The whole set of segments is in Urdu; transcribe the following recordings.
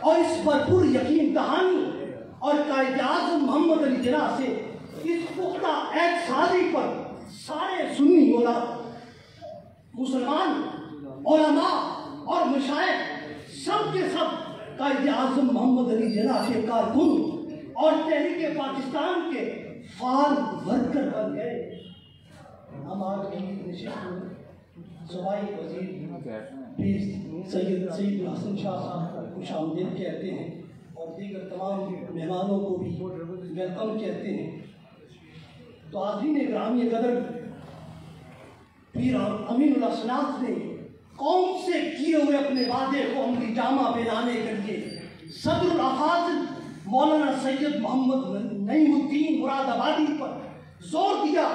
اور اس بھرپور یقین دہانی اور قائد اعظم محمد علی جناح سے اس پختہ عہد سازی پر سارے سنی مسلمان علماء اور مشائخ سب کے سب قائد اعظم محمد علی جناح کے کارکن اور تحریک پاکستان کے فعال ورکر بن گئے۔ ہم آج کی نشست میں صوبائی وزیر سید الحسن شاہ صاحب کو خوش آمدید کہتے ہیں اور دیگر تمام مہمانوں کو بھی ویلکم کہتے ہیں۔ تو حاضرین گرامی قدر، پیر امین اللہ سنات نے قوم سے کیے ہوئے اپنے وعدے کو عملی جامہ پہنانے کے لیے صدر الافاضل مولانا سید محمد نعیم الدین مراد آبادی پر زور دیا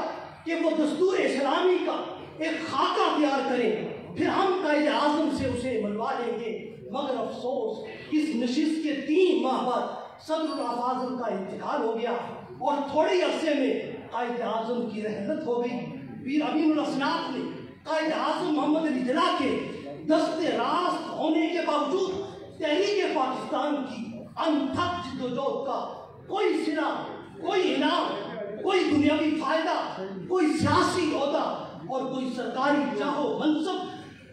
کہ وہ دستور اسلامی کا ایک خاکہ تیار کریں، پھر ہم قائد اعظم سے اسے منوا لیں گے۔ مگر افسوس اس نشست کے 3 ماہ بعد صدر الافاضل کا انتقال ہو گیا اور تھوڑے عرصے میں قائد اعظم کی رحلت ہو گئی۔ پیر امین اللہ سنات نے قائد اعظم محمد علی جناح کے دست راست ہونے کے باوجود تحریک پاکستان کی انتھک جدوجہد کا کوئی صلہ، کوئی انعام، کوئی دنیاوی فائدہ، کوئی سیاسی عہدہ اور کوئی سرکاری چاہو منصب،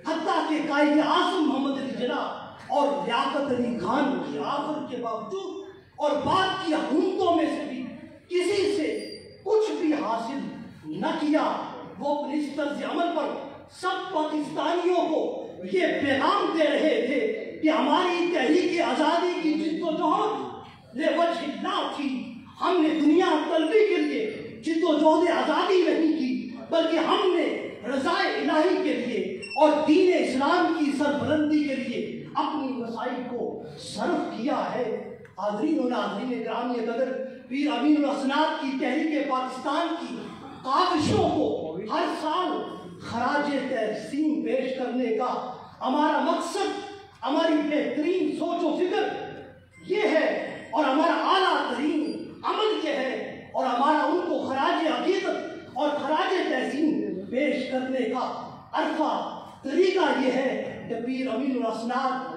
حتیٰ کہ قائد اعظم محمد علی جناح اور لیاقت علی خان کی آفر کے باوجود اور بعد کی حکومتوں میں سے بھی کسی سے کچھ بھی حاصل نہ کیا۔ وہ اپنے اس طرز عمل پر سب پاکستانیوں کو یہ پیغام دے رہے تھے کہ ہماری تحریک آزادی کی جدوجہد لوجہ اللہ تھی، ہم نے دنیا طلبی کے لیے جدوجہد آزادی نہیں کی، بلکہ ہم نے رضا الہی کے لیے اور دین اسلام کی سربلندی کے لیے اپنی مسائل کو صرف کیا ہے۔ حاضرین و ناظرین گرامی قدر، پیر امین اللہ سنات کی تحریک پاکستان کی کاوشوں کو ہر سال خراج تحسین پیش کرنے کا ہمارا مقصد، ہماری بہترین سوچ و فکر یہ ہے اور ہمارا اعلیٰ ترین عمل یہ ہے اور ہمارا ان کو خراج عقیدت اور خراج تحسین پیش کرنے کا عرفہ طریقہ یہ ہے کہ پیر امین اللہ سنات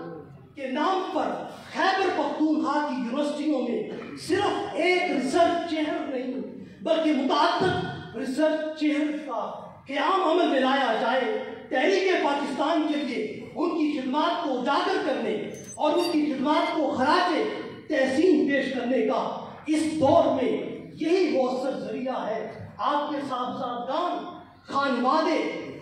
کے نام پر خیبر پختونخوا کی یونیورسٹیوں میں صرف ایک ریسرچ چیمبر نہیں بلکہ متعدد ریسرچ چیمبر کا قیام عمل میں لایا جائے۔ تحریک پاکستان کے لیے ان کی خدمات کو اجاگر کرنے اور ان کی خدمات کو خراج تحسین پیش کرنے کا اس دور میں یہی مؤثر ذریعہ ہے۔ آپ کے صاحبزادگان، خانوادے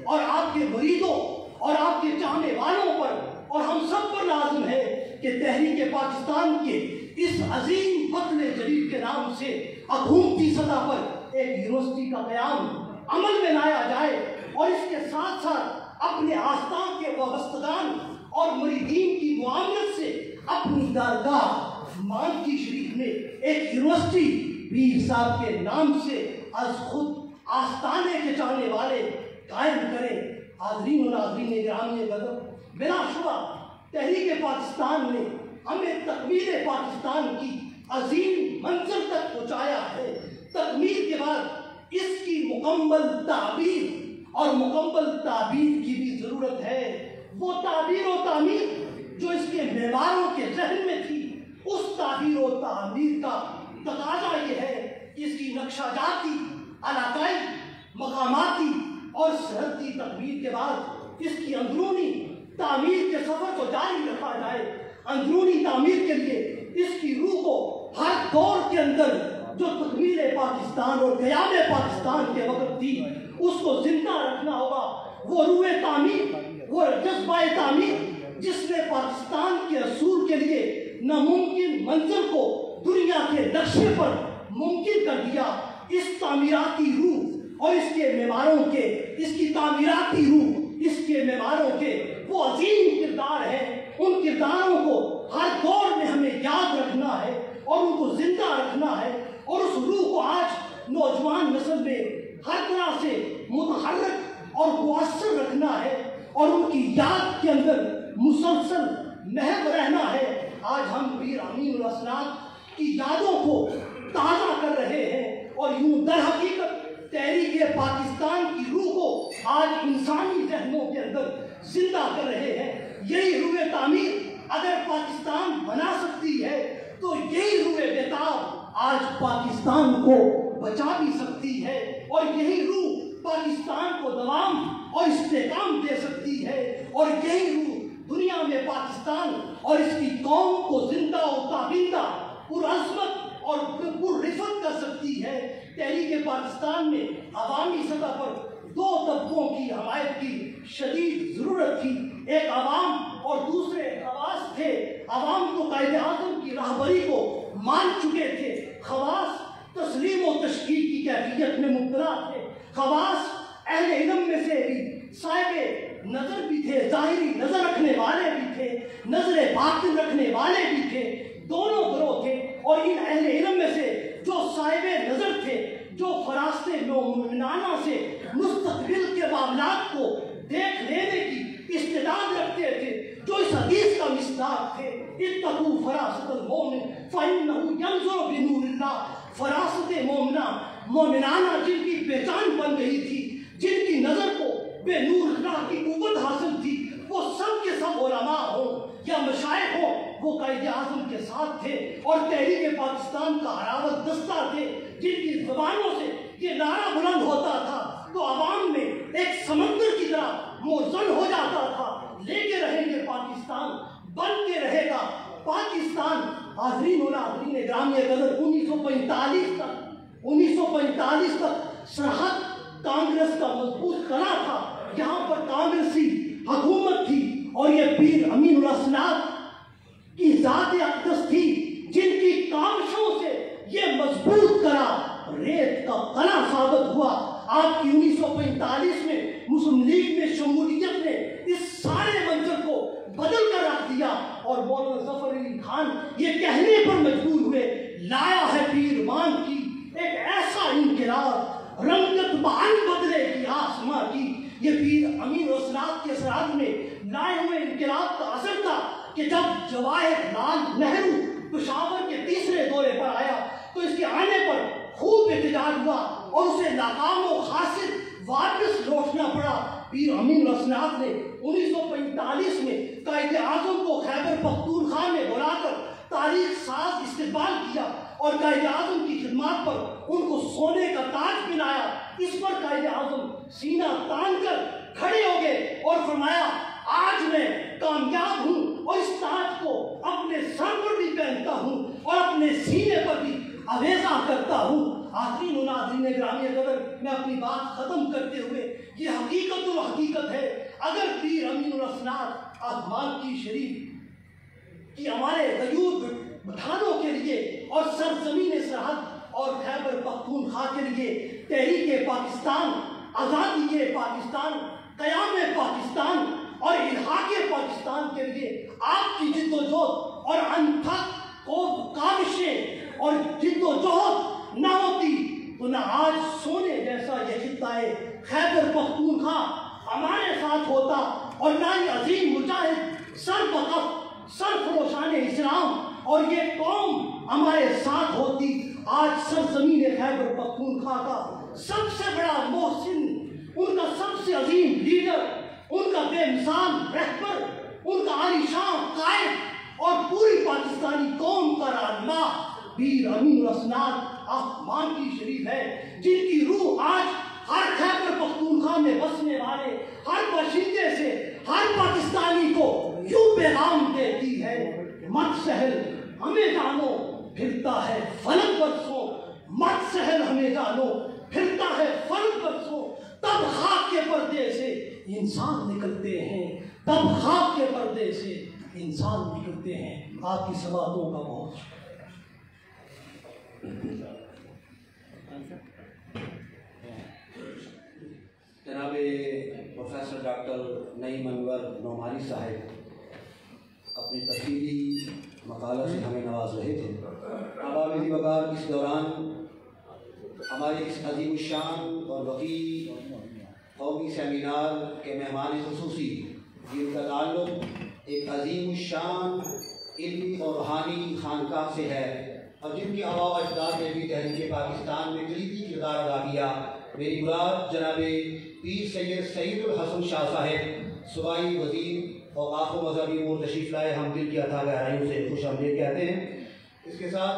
اور آپ کے مریدوں اور آپ کے چاہنے والوں پر اور ہم سب پر لازم ہے کہ تحریک پاکستان کے اس عظیم فضل جلیل کے نام سے حکومتی سطح پر ایک یونیورسٹی کا قیام عمل میں لایا جائے اور اس کے ساتھ ساتھ اپنے آستان کے وابستگان اور مریدین کی معاملت سے اپنی درگاہ مانکی شریف میں ایک یونیورسٹی پیر صاحب کے نام سے از خود آستانے کے چاہنے والے قائم کریں۔ حاضرین و ناظرین گرامی قدر، بلا شبہ تحریک پاکستان نے ہمیں تکمیل پاکستان کی عظیم منزل تک پہنچایا ہے۔ تکمیل کے بعد اس کی مکمل تعبیر اور مکمل تعبیر کی بھی ضرورت ہے۔ وہ تعبیر و تعمیر جو اس کے معماروں کے ذہن میں تھی، اس تعبیر و تعمیر کا تقاضا یہ ہے کہ اس کی نقشہ جاتی، علاقائی، مقاماتی اور سرحدی تکمیل کے بعد اس کی اندرونی تعمیر کے سفر کو جاری رکھا جائے۔ اندرونی تعمیر کے لیے اس کی روح کو ہر دور کے اندر جو تکمیل پاکستان اور قیام پاکستان کے وقت تھی اس کو زندہ رکھنا ہوگا۔ وہ روح تعمیر، وہ جذبہ تعمیر جس نے پاکستان کے اصول کے لیے ناممکن منظر کو دنیا کے نقشے پر ممکن کر دیا۔ اس تعمیراتی روح اور اس کے معماروں کے، اس کی تعمیراتی روح، اس کے معماروں کے وہ عظیم کردار ہیں۔ ان کرداروں کو ہر دور میں ہمیں یاد رکھنا ہے اور ان کو زندہ رکھنا ہے اور اس روح کو آج نوجوان نسل میں ہر طرح سے متحرک اور مؤثر رکھنا ہے اور ان کی یاد کے اندر مسلسل محو رہنا ہے۔ آج ہم پیر امین اللہ سنات کی یادوں کو تازہ کر رہے ہیں اور یوں در حقیقت تحریک پاکستان کی روح کو آج انسانی ذہنوں کے اندر زندہ کر رہے ہیں۔ یہی روح تعمیر اگر پاکستان کو بچا بھی سکتی ہے، اور یہی روح پاکستان کو دوام اور استحکام دے سکتی ہے، اور یہی روح دنیا میں پاکستان اور اس کی قوم کو زندہ و تابندہ پرعظمت اور پررفت کر سکتی ہے۔ تحریک پاکستان میں عوامی سطح پر دو طبقوں کی حمایت کی شدید ضرورت تھی، ایک عوام اور دوسرے خواص تھے۔ عوام تو قائد اعظم کی رہبری کو مان چکے تھے، خواص تسلیم و تشکیل کی کیفیت میں مبتلا تھے۔ خواص اہل علم میں سے بھی صاحب نظر بھی تھے، ظاہری نظر رکھنے والے بھی تھے، نظر باطن رکھنے والے بھی تھے، دونوں گروہ تھے۔ اور ان اہل علم میں سے جو صاحب نظر تھے، جو فراست مومنانہ سے مستقبل کے معاملات کو دیکھ لینے کی استعداد رکھتے تھے، جو اس حدیث کا مصداق تھے، اتقوا فراست المومن فإنہ ینظر بنور اللہ۔ فراست مومنانہ جن کی پہچان بن گئی تھی، جن کی نظر کو بے نور اللہ کی قوت حاصل تھی، وہ سب کے سب علماء ہوں یا مشائخ ہوں، وہ قائد اعظم کے ساتھ تھے اور تحریک پاکستان کا حراوت دستہ تھے، جن کی زبانوں سے یہ نعرہ بلند ہوتا تھا تو عوام میں ایک سمندر کی طرح موزن ہو جاتا تھا، لے کے رہیں گے پاکستان، بن کے رہے گا پاکستان۔ حاضرین و ناظرین گرامی قدر، 1945 تک سرحد کانگریس کا مضبوط قلعہ تھا، یہاں پر کانگریسی حکومت تھی، اور یہ پیر امین اللہ سناد کی ذات اقدس تھی، جن کی کاوشوں سے یہ مضبوط قلعہ ریت کا قلعہ ثابت ہوا۔ آپ کی 1945 میں مسلم لیگ میں شمولیت نے اس سارے منظر کو بدل کر رکھ دیا، اور مولانا ظفر علی خان یہ کہنے پر مجبور ہوئے، لایا ہے پیر مان کی ایک ایسا انقلاب، رنگت بان بدلے کی آسماں کی۔ یہ پیر امین اسرات کے اثرات میں لائے ہوئے انقلاب کا اثر تھا کہ جب جواہر لال نہرو پشاور کے تیسرے دورے پر آیا تو اس کے آنے پر خوب احتجاج ہوا اور اسے ناکام و خاسر واپس لوٹنا پڑا۔ پیر امین اسرات نے 1945 میں قائد اعظم کو خیبر پختونخوا میں بلا کر تاریخ ساز استقبال کیا اور قائد اعظم کی خدمات پر ان کو سونے کا تاج پہنایا۔ اس پر قائد اعظم سینہ تان کر کھڑے ہو گئے اور فرمایا، آج میں کامیاب ہوں اور اس تاج کو اپنے سر پر بھی پہنتا ہوں اور اپنے سینے پر بھی آویزہ کرتا ہوں۔ حاضرین و ناظرین گرامی قدر، میں اپنی بات ختم کرتے ہوئے، یہ حقیقت ہے، اگر پیر امین الاسناد آسمان کی شریف کی ہمارے غیور بٹھانوں کے لیے اور سرزمین سرحد اور خیبر پختونخوا کے لیے تحریک پاکستان، آزادی پاکستان، قیام پاکستان اور الحاق پاکستان کے لیے آپ کی جد و جہد اور انتھک کاوشیں اور جد و جہد نہ ہوتی تو نہ آج سونے جیسا یہ خطہ خیبر پختونخوا ہمارے ساتھ ہوتا، اور نہ ہی عظیم مجاہد سرفروشان اسلام اور یہ قوم ہمارے ساتھ ہوتی۔ آج سرزمین خیبر پختونخوا کا سب سے بڑا محسن، ان کا سب سے عظیم لیڈر، ان کا بے مثال رہبر، ان کا عالی شان قائد اور پوری پاکستانی قوم کا رہنما پیر امین الاسناد آسمان کی شریف ہے، جن کی روح آج ہر خیبر پختونخوا میں بسنے والے ہر باشندے سے، ہر پاکستانی کو یوں پیغام دیتی ہے، مت سہل ہمیں جانو پھرتا ہے فلک برسوں، مت سہل ہمیں جانو پھرتا ہے فلک برسوں، تب خاک کے پردے سے انسان نکلتے ہیں، تب خاک کے پردے سے انسان نکلتے ہیں۔ آپ کی سماعتوں کا بہت شکریہ۔ جناب پروفیسر ڈاکٹر نعیم انور نعمانی صاحب اپنی تفصیلی مقالہ سے ہمیں نواز رہے تھے۔ عوامی وقار اس دوران ہمارے اس عظیم الشان اور وقی قومی سیمینار کے مہمان خصوصی جن کا تعلق ایک عظیم الشان علمی اور روحانی خانقاہ سے ہے اور جن کی آباء و اجداد نے بھی تحریک پاکستان میں کلیدی کردار ادا کیا، میری مراد جناب پیر سید سعید الحسن شاہ صاحب صوبائی وزیر اوقاف و مذہبی امور تشریف لائے، ہم دل کی اتھاہ گہرائیوں سے خوش آمدید کہتے ہیں۔ اس کے ساتھ